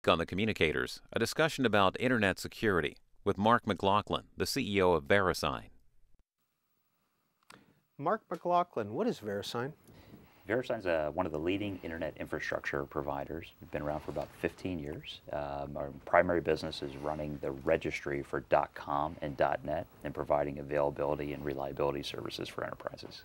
On the Communicators, a discussion about Internet security with Mark McLaughton, the CEO of Verisign. Mark McLaughton, what is Verisign? Verisign is one of the leading internet infrastructure providers. We've been around for about 15 years. Our primary business is running the registry for .com and .net and providing availability and reliability services for enterprises.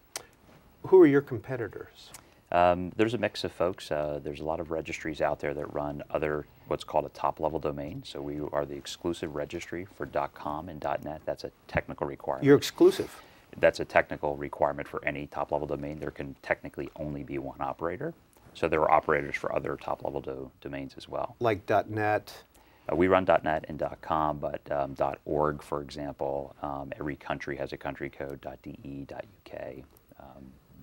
Who are your competitors? There's a mix of folks. There's a lot of registries out there that run other what's called a top-level domain. So we are the exclusive registry for .com and .net. That's a technical requirement. You're exclusive? That's a technical requirement for any top-level domain. There can technically only be one operator. So there are operators for other top-level domains as well. Like .net? We run .net and .com, but .org, for example, every country has a country code, .de, .uk.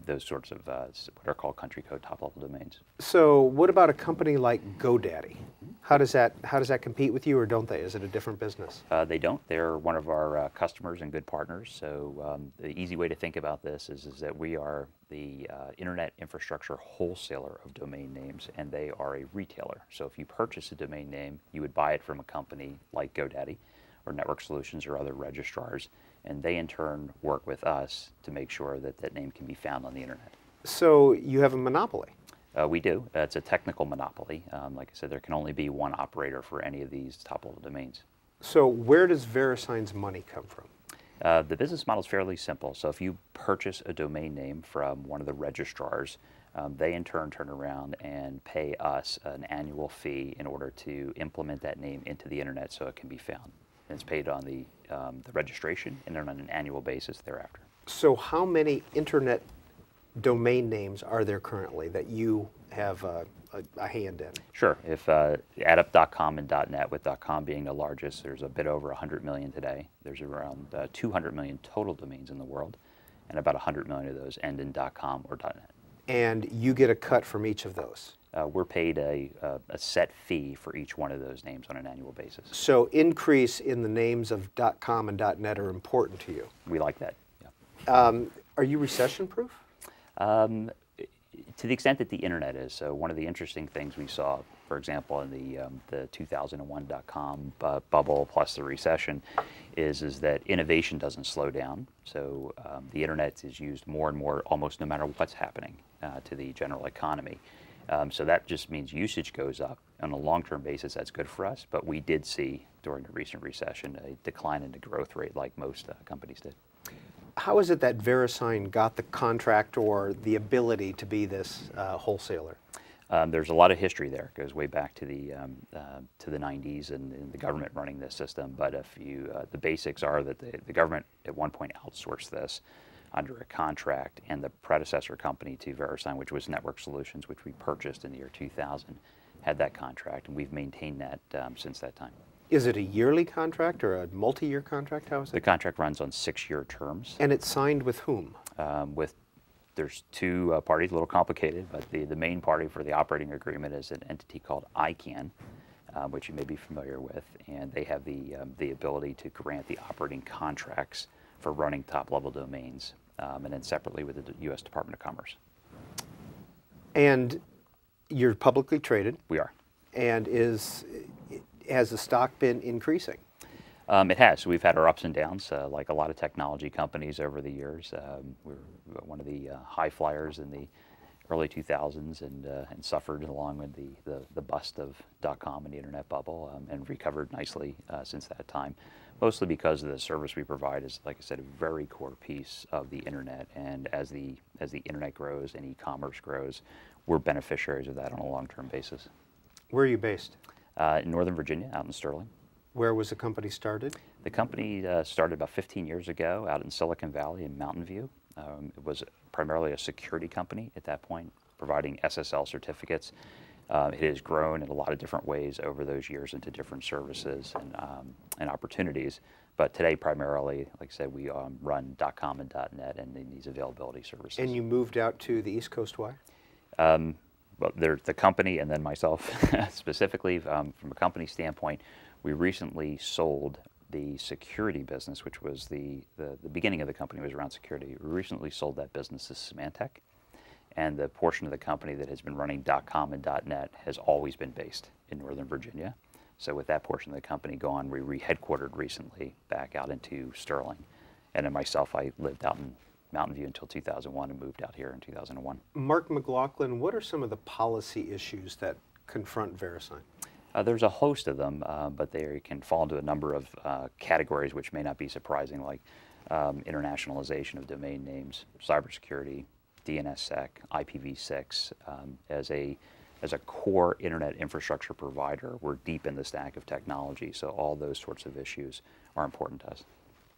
Those sorts of what are called country code top-level domains. So what about a company like GoDaddy? How does that compete with you, or don't they? Is it a different business? They don't. They're one of our customers and good partners. So the easy way to think about this is that we are the internet infrastructure wholesaler of domain names, and they are a retailer. So if you purchase a domain name, you would buy it from a company like GoDaddy or Network Solutions or other registrars, and they in turn work with us to make sure that that name can be found on the internet. So you have a monopoly? We do. It's a technical monopoly. Like I said, there can only be one operator for any of these top-level domains. So where does Verisign's money come from? The business model is fairly simple. So if you purchase a domain name from one of the registrars, they in turn turn around and pay us an annual fee in order to implement that name into the internet so it can be found. And it's paid on the registration and then on an annual basis thereafter. So how many internet domain names are there currently that you have a hand in? Sure. If add up .com and .net, with .com being the largest, there's a bit over 100 million today. There's around 200 million total domains in the world, and about 100 million of those end in .com or .net. And you get a cut from each of those? We're paid a set fee for each one of those names on an annual basis. So increase in the names of .com and .net are important to you? We like that, yeah. Are you recession-proof? To the extent that the internet is. So one of the interesting things we saw, for example, in the 2001 .com bubble plus the recession is that innovation doesn't slow down. So the internet is used more and more almost no matter what's happening to the general economy. So that just means usage goes up. On a long-term basis, that's good for us, but we did see during the recent recession a decline in the growth rate like most companies did. How is it that Verisign got the contract or the ability to be this wholesaler? There's a lot of history there. It goes way back to the 90s and the government running this system. But if you, the basics are that the government at one point outsourced this under a contract, and the predecessor company to Verisign, which was Network Solutions, which we purchased in the year 2000, had that contract, and we've maintained that since that time. Is it a yearly contract or a multi-year contract? How is it? The contract runs on 6-year terms. And it's signed with whom? There's two parties, a little complicated, but the main party for the operating agreement is an entity called ICANN, which you may be familiar with, and they have the ability to grant the operating contracts for running top-level domains, and then separately with the U.S. Department of Commerce. And you're publicly traded? We are. And has the stock been increasing? It has. We've had our ups and downs, like a lot of technology companies over the years. We're one of the high flyers in the early 2000s and suffered along with the bust of .com and the internet bubble, and recovered nicely since that time, mostly because of the service we provide is, like I said, a very core piece of the internet, and as the internet grows and e-commerce grows, we're beneficiaries of that on a long-term basis. Where are you based? In Northern Virginia, out in Sterling. Where was the company started? The company started about 15 years ago out in Silicon Valley in Mountain View. It was primarily a security company at that point, providing SSL certificates. It has grown in a lot of different ways over those years into different services and opportunities. But today, primarily, like I said, we run .com and .net and these availability services. And you moved out to the East Coast, why? Well, the company and then myself specifically, from a company standpoint, we recently sold the security business, which was the beginning of the company was around security. We recently sold that business to Symantec, and the portion of the company that has been running .com and .net has always been based in Northern Virginia. So with that portion of the company gone, we re-headquartered recently back out into Sterling. And then myself, I lived out in Mountain View until 2001 and moved out here in 2001. Mark McLaughton, what are some of the policy issues that confront Verisign? There's a host of them, but they can fall into a number of categories which may not be surprising, like internationalization of domain names, cybersecurity, DNSSEC, IPv6. As a core internet infrastructure provider, we're deep in the stack of technology, so all those sorts of issues are important to us.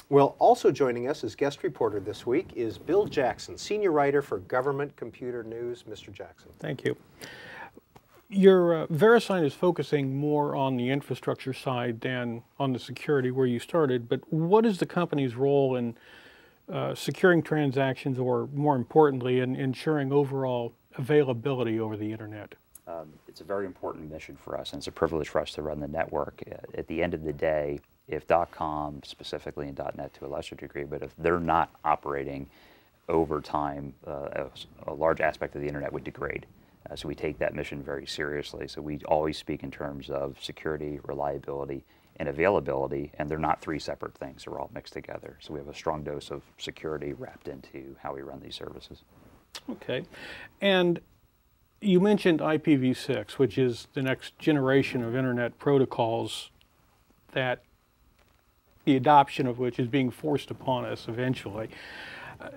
Well, also joining us as guest reporter this week is Bill Jackson, senior writer for Government Computer News. Mr. Jackson. Thank you. Your Verisign is focusing more on the infrastructure side than on the security where you started, but what is the company's role in securing transactions, or more importantly, in ensuring overall availability over the internet? It's a very important mission for us, and it's a privilege for us to run the network. At the end of the day, if .com specifically and .net to a lesser degree, but if they're not operating over time, a large aspect of the internet would degrade. So we take that mission very seriously. So we always speak in terms of security, reliability, and availability, and they're not three separate things. They're all mixed together. So we have a strong dose of security wrapped into how we run these services. Okay. And you mentioned IPv6, which is the next generation of internet protocols that the adoption of which is being forced upon us eventually.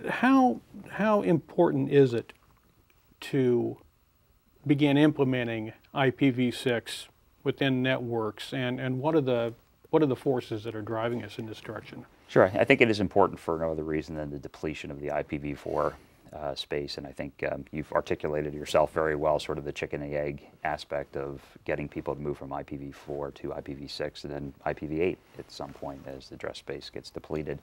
How important is it to begin implementing IPv6 within networks, and what are the forces that are driving us in this direction? Sure, I think it is important for no other reason than the depletion of the IPv4 space, and I think you've articulated yourself very well, sort of the chicken and egg aspect of getting people to move from IPv4 to IPv6 and then IPv8 at some point as the address space gets depleted.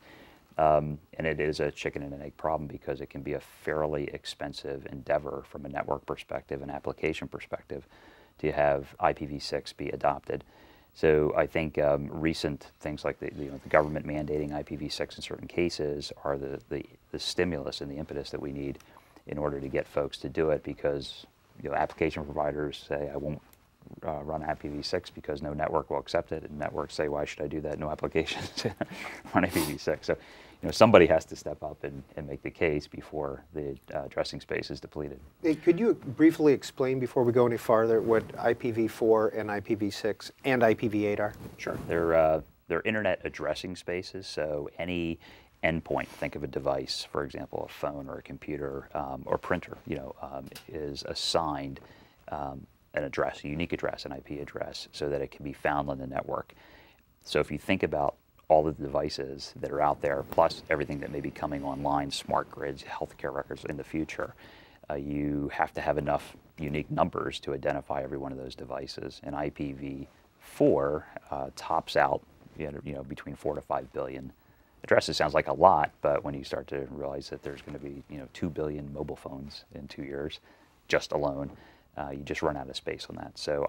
And it is a chicken and an egg problem because it can be a fairly expensive endeavor from a network perspective and application perspective to have IPv6 be adopted. So I think recent things like the government mandating IPv6 in certain cases are the stimulus and the impetus that we need in order to get folks to do it, because application providers say, I won't run IPv6 because no network will accept it, and networks say, why should I do that? No applications run IPv6. So somebody has to step up and make the case before the addressing space is depleted. Hey, could you briefly explain, before we go any farther, what IPv4 and IPv6 and IPv8 are? Sure. They're internet addressing spaces, so any endpoint, think of a device, for example, a phone or a computer or printer, is assigned an address, a unique address, an IP address, so that it can be found on the network. So if you think about all the devices that are out there, plus everything that may be coming online, smart grids, healthcare records in the future, you have to have enough unique numbers to identify every one of those devices. And IPv4 tops out between 4 to 5 billion addresses. Sounds like a lot, but when you start to realize that there's going to be 2 billion mobile phones in 2 years, just alone, you just run out of space on that. So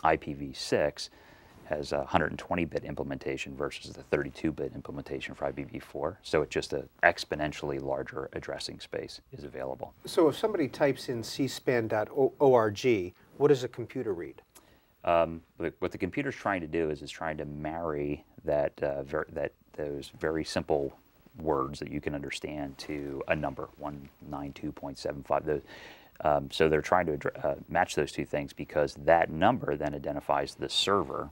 IPv6 has a 120-bit implementation versus the 32-bit implementation for IPv4. So it's just an exponentially larger addressing space is available. So if somebody types in cspan.org, what does a computer read? What the computer's trying to do is trying to marry those very simple words that you can understand to a number, 192.75. So they're trying to match those two things, because that number then identifies the server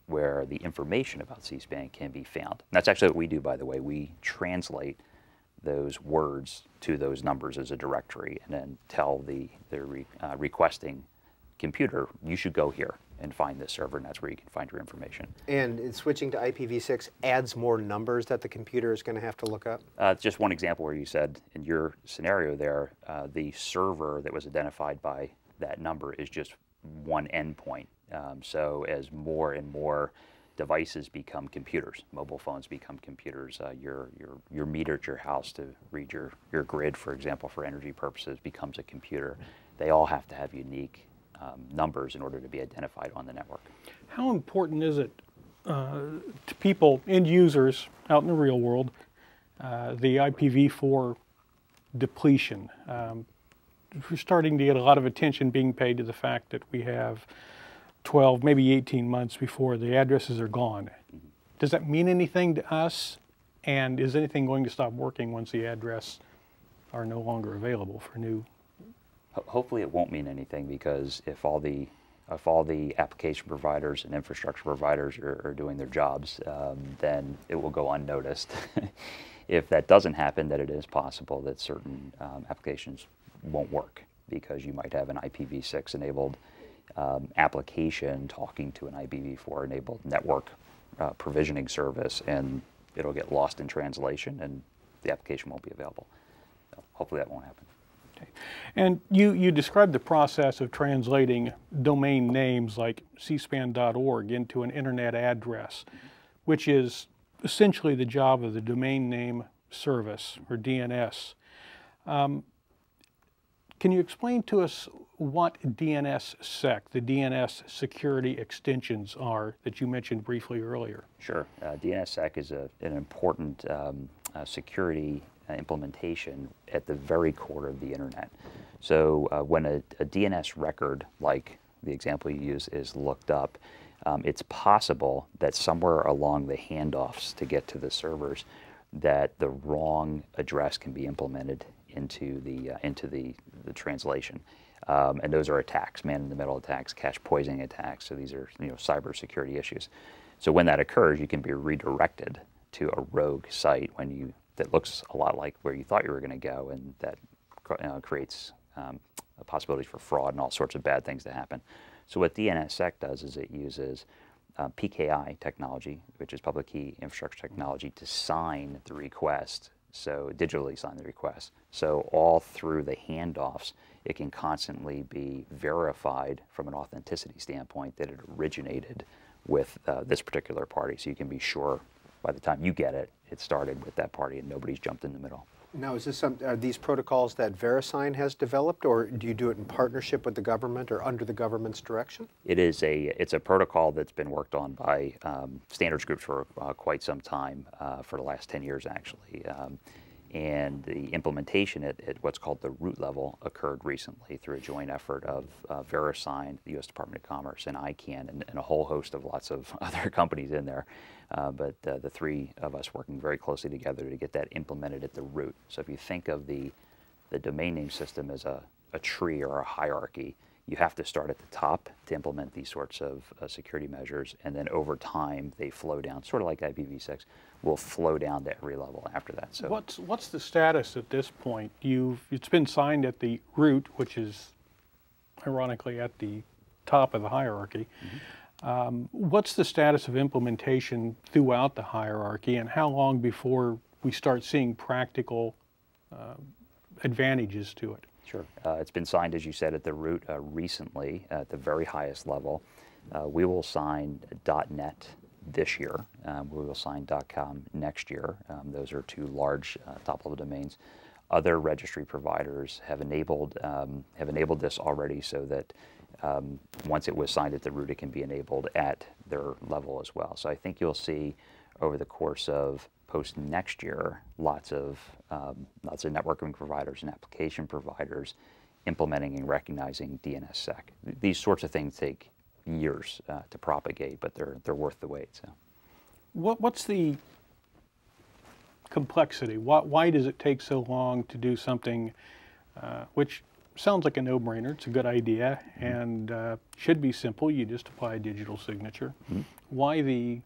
where the information about C-SPAN can be found. And that's actually what we do, by the way. We translate those words to those numbers as a directory and then tell the requesting computer, you should go here and find this server, and that's where you can find your information. And switching to IPv6 adds more numbers that the computer is going to have to look up? Just one example where you said, in your scenario there, the server that was identified by that number is just one endpoint. So as more and more devices become computers, mobile phones become computers, your meter at your house to read your grid, for example, for energy purposes, becomes a computer. They all have to have unique numbers in order to be identified on the network. How important is it to people, end users out in the real world, the IPv4 depletion? we're starting to get a lot of attention being paid to the fact that we have 12, maybe 18 months before the addresses are gone. Does that mean anything to us? And is anything going to stop working once the address are no longer available for new? Hopefully it won't mean anything, because if all the application providers and infrastructure providers are doing their jobs, then it will go unnoticed. If that doesn't happen, then it is possible that certain applications won't work, because you might have an IPv6 enabled application talking to an IPv4 enabled network provisioning service, and it'll get lost in translation and the application won't be available. So hopefully that won't happen. Okay. And you described the process of translating domain names like cspan.org into an internet address, which is essentially the job of the domain name service, or DNS. Can you explain to us what DNSSEC, the DNS security extensions, are that you mentioned briefly earlier? Sure. DNSSEC is an important security implementation at the very core of the internet. So when a DNS record, like the example you use, is looked up, it's possible that somewhere along the handoffs to get to the servers, that the wrong address can be implemented into the translation. And those are attacks, man-in-the-middle attacks, cache poisoning attacks. So these are cyber security issues. So when that occurs, you can be redirected to a rogue site that looks a lot like where you thought you were going to go, and that creates a possibility for fraud and all sorts of bad things to happen. So what DNSSEC does is it uses PKI technology, which is public key infrastructure technology, to sign the request, so digitally sign the request. So all through the handoffs, it can constantly be verified from an authenticity standpoint that it originated with this particular party. So you can be sure by the time you get it, it started with that party and nobody's jumped in the middle. Now, are these protocols that Verisign has developed, or do you do it in partnership with the government or under the government's direction? It's a protocol that's been worked on by standards groups for quite some time, for the last 10 years actually. And the implementation at what's called the root level occurred recently through a joint effort of Verisign, the U.S. Department of Commerce, and ICANN, and a whole host of lots of other companies in there. But the three of us working very closely together to get that implemented at the root. So if you think of the domain name system as a tree or a hierarchy, you have to start at the top to implement these sorts of security measures, and then over time they flow down, sort of like IPv6, will flow down to every level after that. So what's the status at this point? It's been signed at the root, which is ironically at the top of the hierarchy. Mm-hmm. What's the status of implementation throughout the hierarchy, and how long before we start seeing practical advantages to it? Sure. It's been signed, as you said, at the root recently at the very highest level. We will sign .net this year. We will sign .com next year. Those are two large top-level domains. Other registry providers have enabled this already, so that once it was signed at the root, it can be enabled at their level as well. So I think you'll see over the course of post next year, lots of networking providers and application providers implementing and recognizing DNSSEC. These sorts of things take years to propagate, but they're worth the wait. So, what's the complexity? Why does it take so long to do something which sounds like a no-brainer? It's a good idea, and should be simple. You just apply a digital signature. Mm-hmm. Why the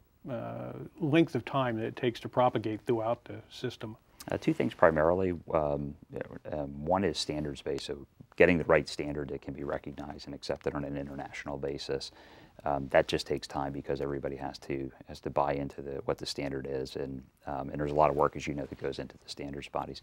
length of time that it takes to propagate throughout the system? Two things primarily. One is standards-based, so getting the right standard that can be recognized and accepted on an international basis. That just takes time because everybody has to buy into what the standard is, and there's a lot of work, as you know, that goes into the standards bodies.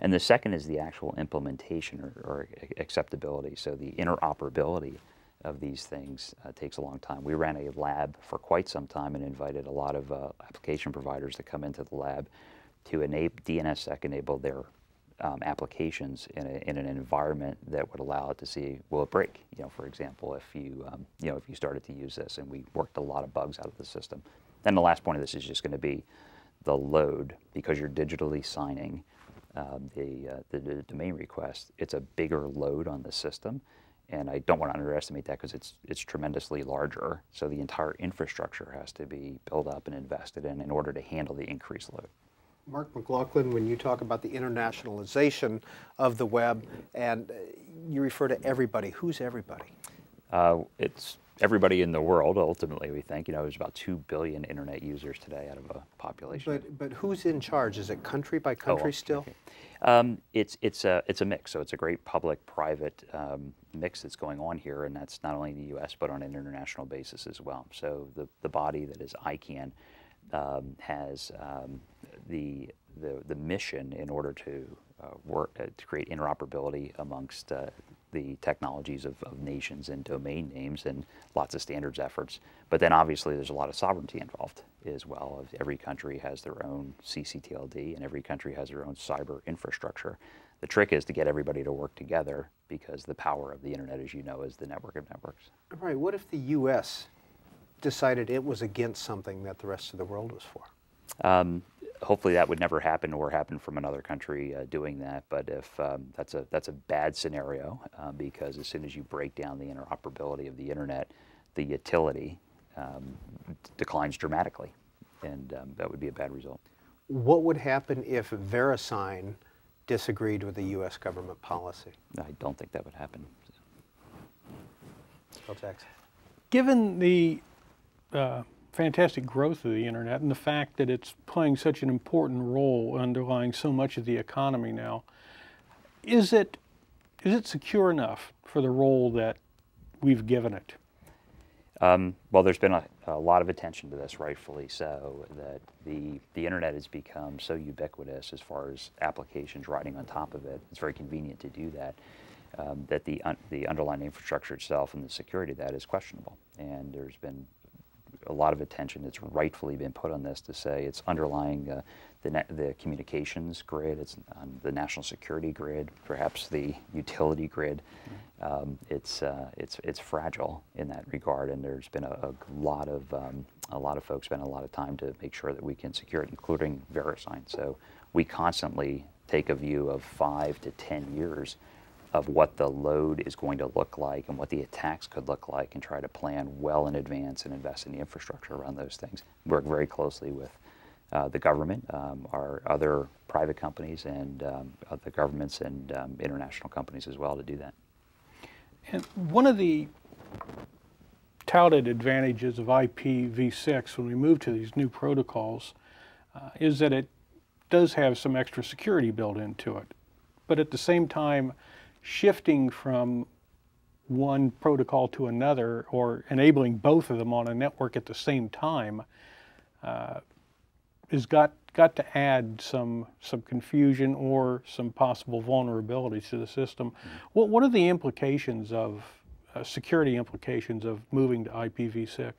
And the second is the actual implementation or acceptability, so the interoperability of these things takes a long time. We ran a lab for quite some time and invited a lot of application providers to come into the lab to DNSSEC enable their applications in an environment that would allow it to see, will it break? For example, if you started to use this, and we worked a lot of bugs out of the system. Then the last point of this is just going to be the load, because you're digitally signing the domain request, it's a bigger load on the system. And I don't want to underestimate that because it's tremendously larger. So the entire infrastructure has to be built up and invested in order to handle the increased load. Mark McLaughton, when you talk about the internationalization of the web, and you refer to everybody, who's everybody? It's everybody in the world, ultimately, we think. You know, there's about 2 billion internet users today out of a population. But who's in charge? Is it country by country still? Okay. It's a mix, so it's a great public-private mix that's going on here, and that's not only in the U.S. but on an international basis as well. So the body that is ICANN has the mission in order to work to create interoperability amongst the technologies of nations and domain names, and lots of standards efforts. But then obviously there's a lot of sovereignty involved as well. Every country has their own CCTLD and every country has their own cyber infrastructure. The trick is to get everybody to work together, because the power of the internet, as you know, is the network of networks. Right. What if the U.S. decided it was against something that the rest of the world was for? Hopefully that would never happen or happen from another country doing that. But if that's a bad scenario, because as soon as you break down the interoperability of the internet, the utility declines dramatically, and that would be a bad result. What would happen if Verisign disagreed with the U.S. government policy? I don't think that would happen. Bill Jackson. Given the fantastic growth of the internet and the fact that it's playing such an important role underlying so much of the economy now, is it secure enough for the role that we've given it? Well, there's been a lot of attention to this, rightfully so, that the internet has become so ubiquitous as far as applications riding on top of it. It's very convenient to do that, that the underlying infrastructure itself and the security of that is questionable. And there's been a lot of attention that's rightfully been put on this to say it's underlying the communications grid, it's on the national security grid, perhaps the utility grid. It's fragile in that regard, and there's been a lot of folks spend a lot of time to make sure that we can secure it, including Verisign. So we constantly take a view of 5 to 10 years of what the load is going to look like and what the attacks could look like, and try to plan well in advance and invest in the infrastructure around those things. Work very closely with the government, our other private companies, and other governments and international companies as well to do that. And one of the touted advantages of IPv6 when we move to these new protocols is that it does have some extra security built into it. But at the same time, shifting from one protocol to another, or enabling both of them on a network at the same time, has got to add some confusion or some possible vulnerabilities to the system. What are the implications of security implications of moving to IPv6?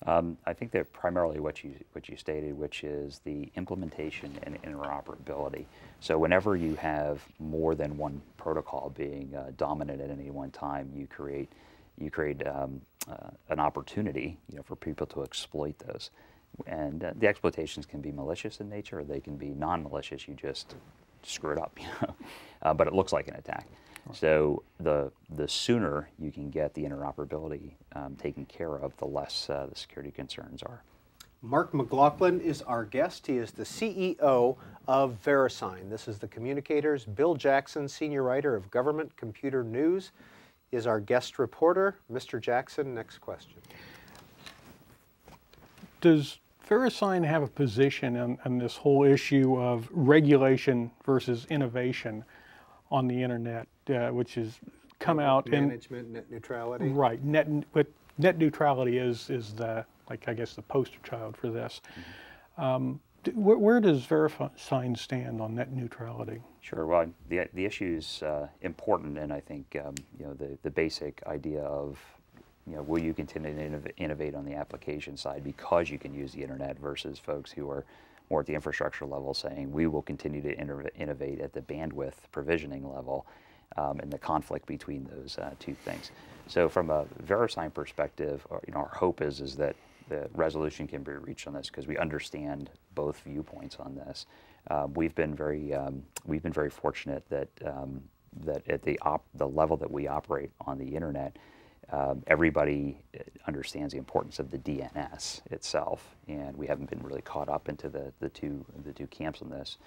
I think that primarily what you stated, which is the implementation and interoperability. So whenever you have more than one protocol being dominant at any one time, you create an opportunity, for people to exploit those. And the exploitations can be malicious in nature, or they can be non-malicious. You just screw it up, but it looks like an attack. So the sooner you can get the interoperability taken care of, the less the security concerns are. Mark McLaughton is our guest. He is the CEO of Verisign. This is the Communicators. Bill Jackson, senior writer of Government Computer News, is our guest reporter. Mr. Jackson, next question. Does Verisign have a position on this whole issue of regulation versus innovation on the internet, which has come out in management, net neutrality? Right. But net neutrality is the, I guess, the poster child for this. Where does Verisign stand on net neutrality? Sure. Well, the issue is important, and I think the basic idea of will you continue to innovate on the application side because you can use the internet, versus folks who are more at the infrastructure level saying we will continue to innovate at the bandwidth provisioning level, and the conflict between those two things. So from a Verisign perspective, our hope is that the resolution can be reached on this because we understand both viewpoints on this. We've been very fortunate that that at the level that we operate on the internet, everybody understands the importance of the DNS itself, and we haven't been really caught up into the two camps on this.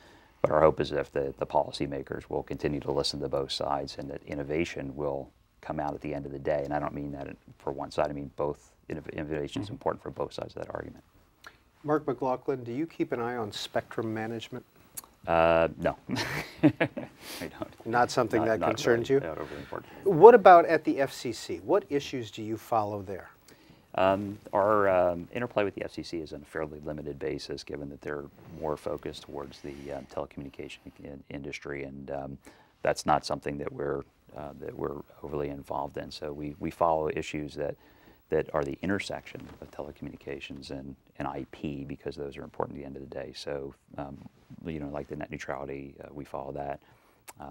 But our hope is if the policymakers will continue to listen to both sides, and that innovation will come out at the end of the day. And I don't mean that for one side. I mean both. Innovation is important for both sides of that argument. Mark McLaughton, do you keep an eye on spectrum management? No, I don't. Not something that concerns you? Not overly important. What about at the FCC? What issues do you follow there? Our interplay with the FCC is on a fairly limited basis, given that they're more focused towards the telecommunication industry, and that's not something that we're overly involved in. So we follow issues that are the intersection of telecommunications and IP, because those are important at the end of the day. So, you know, like the net neutrality, we follow that.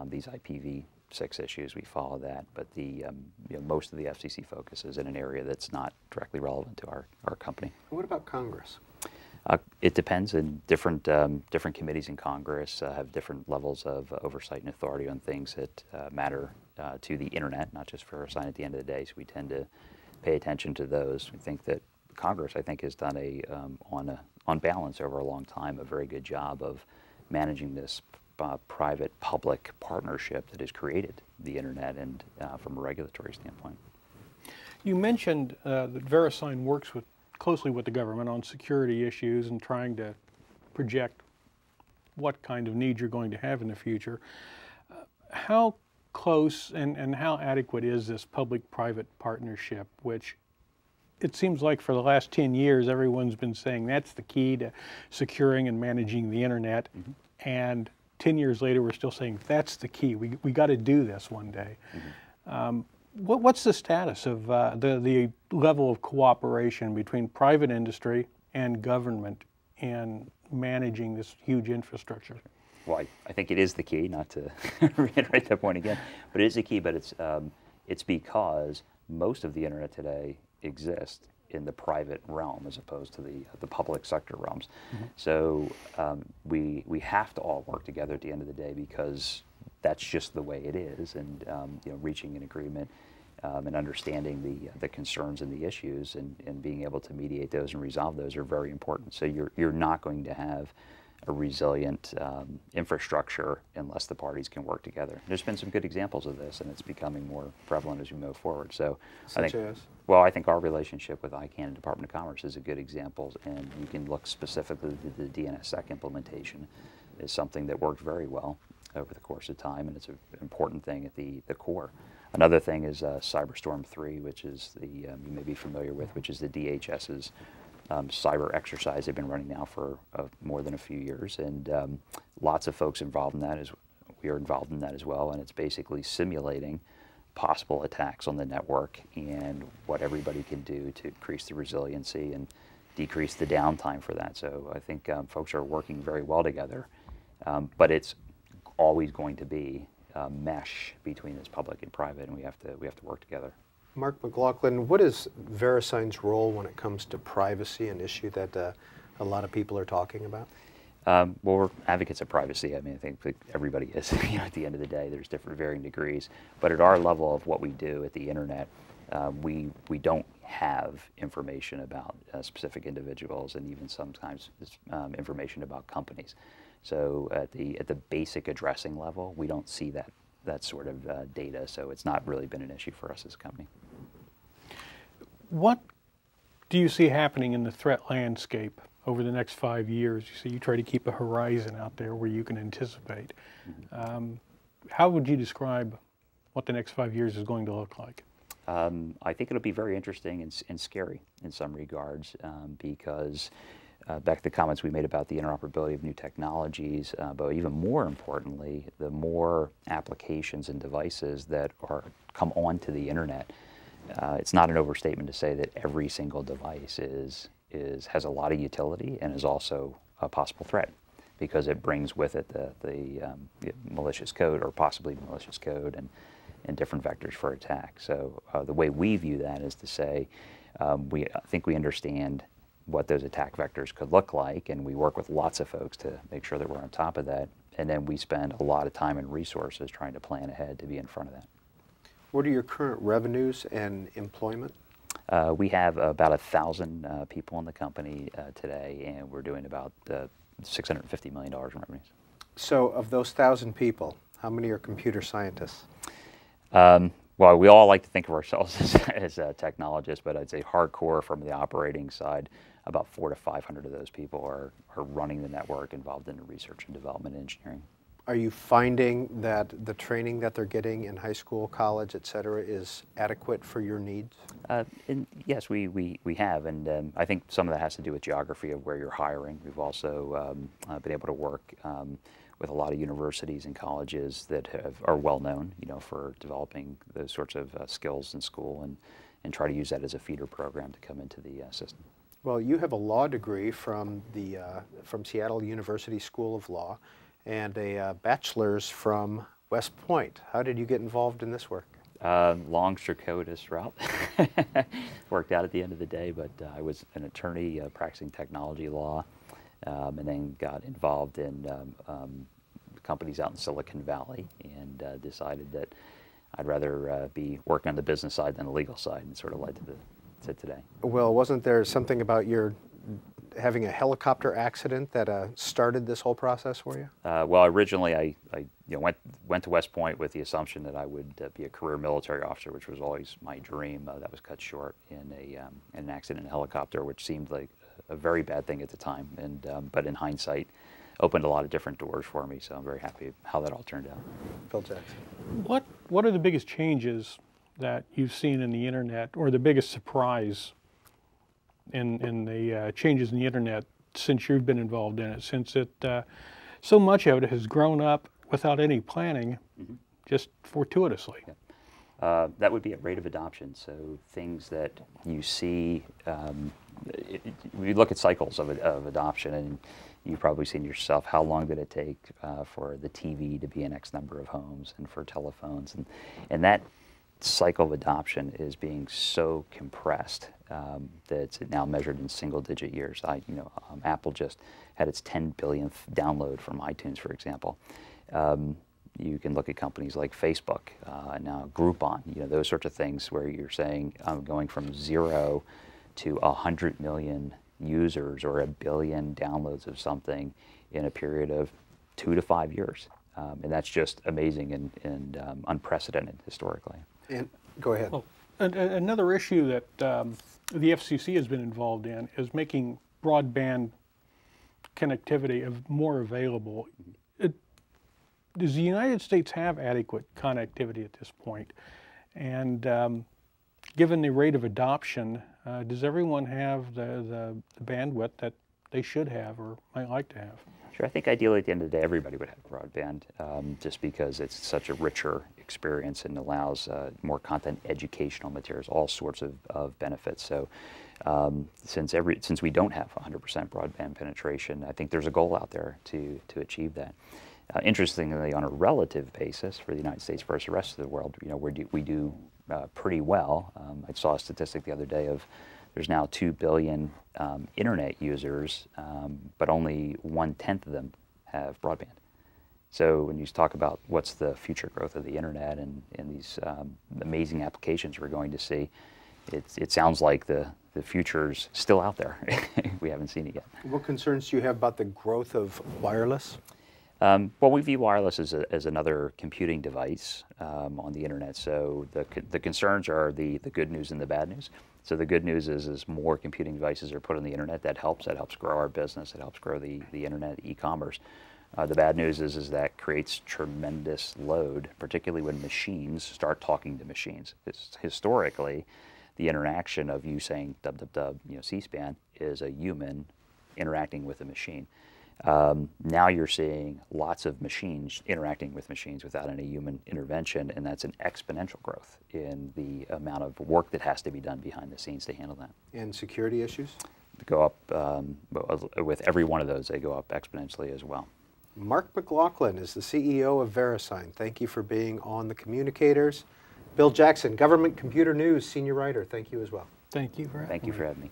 These IPv6 issues, we follow that. But the you know, most of the FCC focus is in an area that's not directly relevant to our company. What about Congress? It depends. And different committees in Congress have different levels of oversight and authority on things that matter to the internet, not just for Verisign at the end of the day. So we tend to pay attention to those. We think that Congress, I think, has done on balance over a long time, a very good job of managing this private-public partnership that has created the internet, and from a regulatory standpoint. You mentioned that Verisign works closely with the government on security issues and trying to project what kind of needs you're going to have in the future. How close and how adequate is this public-private partnership, which it seems like for the last 10 years everyone's been saying that's the key to securing and managing the internet, and 10 years later we're still saying that's the key, we got to do this one day. What's the status of the level of cooperation between private industry and government in managing this huge infrastructure? Well, I think it is the key, not to reiterate that point again, but it is the key. But it's because most of the internet today exists in the private realm as opposed to the public sector realms. So we have to all work together at the end of the day, because that's just the way it is. And you know, reaching an agreement and understanding the concerns and the issues, and being able to mediate those and resolve those are very important. So you're not going to have a resilient infrastructure unless the parties can work together. There's been some good examples of this, and it's becoming more prevalent as we move forward. So I think our relationship with ICANN and Department of Commerce is a good example, and you can look specifically at the DNSSEC implementation is something that worked very well over the course of time, and it's an important thing at the core. Another thing is Cyberstorm 3, which is you may be familiar with, which is the DHS's cyber exercise they've been running now for more than a few years, and lots of folks involved in that. We are involved in that as well, and it's basically simulating possible attacks on the network and what everybody can do to increase the resiliency and decrease the downtime for that. So I think folks are working very well together, but it's always going to be a mesh between this public and private, and we have to work together. Mark McLaughton, what is Verisign's role when it comes to privacy, an issue that a lot of people are talking about? Well, we're advocates of privacy. I mean, I think everybody is. You know, at the end of the day, there's different varying degrees. But at our level of what we do at the internet, we don't have information about specific individuals, and even sometimes information about companies. So at the basic addressing level, we don't see that sort of data. So it's not really been an issue for us as a company. What do you see happening in the threat landscape over the next 5 years? You try to keep a horizon out there where you can anticipate. How would you describe what the next 5 years is going to look like? I think it'll be very interesting and scary in some regards, because back to the comments we made about the interoperability of new technologies, but even more importantly, the more applications and devices that come onto the internet. It's not an overstatement to say that every single device has a lot of utility and is also a possible threat, because it brings with it the malicious code, or possibly malicious code, and different vectors for attack. So the way we view that is to say, I think we understand what those attack vectors could look like, and we work with lots of folks to make sure that we're on top of that. And then we spend a lot of time and resources trying to plan ahead to be in front of that. What are your current revenues and employment? We have about 1,000 people in the company today, and we're doing about $650 million in revenues. So of those 1,000 people, how many are computer scientists? Well, we all like to think of ourselves as technologists, but I'd say hardcore from the operating side, about 400 to 500 of those people are running the network, involved in the research and development engineering. Are you finding that the training that they're getting in high school, college, et cetera, is adequate for your needs? Yes, we have, and I think some of that has to do with geography of where you're hiring. We've also been able to work with a lot of universities and colleges that are well known, for developing those sorts of skills in school, and try to use that as a feeder program to come into the system. Well, you have a law degree from Seattle University School of Law, and a bachelor's from West Point. How did you get involved in this work? Long, circuitous route. Worked out at the end of the day, but I was an attorney practicing technology law, and then got involved in companies out in Silicon Valley, and decided that I'd rather be working on the business side than the legal side, and sort of led to today. Well, wasn't there something about your having a helicopter accident that started this whole process for you? Well, originally I went to West Point with the assumption that I would be a career military officer, which was always my dream. That was cut short in an accident in a helicopter, which seemed like a very bad thing at the time, and but in hindsight, opened a lot of different doors for me. So I'm very happy how that all turned out. Bill Jackson. What are the biggest changes that you've seen in the internet, or the biggest surprise in the changes in the internet since you've been involved in it, since so much of it has grown up without any planning, just fortuitously? Yeah. That would be a rate of adoption. So things that you see, we look at cycles of adoption, and you've probably seen yourself, how long did it take for the TV to be in X number of homes, and for telephones, and that cycle of adoption is being so compressed that it's now measured in single-digit years. Apple just had its 10 billionth download from iTunes, for example. You can look at companies like Facebook, now Groupon, those sorts of things where you're saying going from 0 to 100 million users or 1 billion downloads of something in a period of 2 to 5 years. And that's just amazing and unprecedented historically. And go ahead. Well, another issue that the FCC has been involved in is making broadband connectivity more available. Does the United States have adequate connectivity at this point? And given the rate of adoption, does everyone have the bandwidth that they should have or might like to have? Sure. I think ideally at the end of the day, everybody would have broadband, just because it's such a richer experience and allows more content, educational materials, all sorts of benefits. So since we don't have 100% broadband penetration, I think there's a goal out there to achieve that. Interestingly, on a relative basis for the United States versus the rest of the world, we do pretty well. I saw a statistic the other day of there's now 2 billion internet users, but only 1/10 of them have broadband. So when you talk about what's the future growth of the internet and these amazing applications we're going to see, it sounds like the future's still out there. We haven't seen it yet. What concerns do you have about the growth of wireless? Well, we view wireless as another computing device on the internet. So the concerns are the good news and the bad news. So the good news is more computing devices are put on the internet. That helps grow our business. It helps grow the internet, e-commerce. The bad news is that creates tremendous load, particularly when machines start talking to machines. Historically, the interaction of you saying dub, C-SPAN is a human interacting with a machine. Now you're seeing lots of machines interacting with machines without any human intervention, and that's an exponential growth in the amount of work that has to be done behind the scenes to handle that. And security issues? Go up, with every one of those, they go up exponentially as well. Mark McLaughton is the CEO of Verisign. Thank you for being on the Communicators. Bill Jackson, Government Computer News Senior Writer, thank you as well. Thank you for having me. Thank you for having me.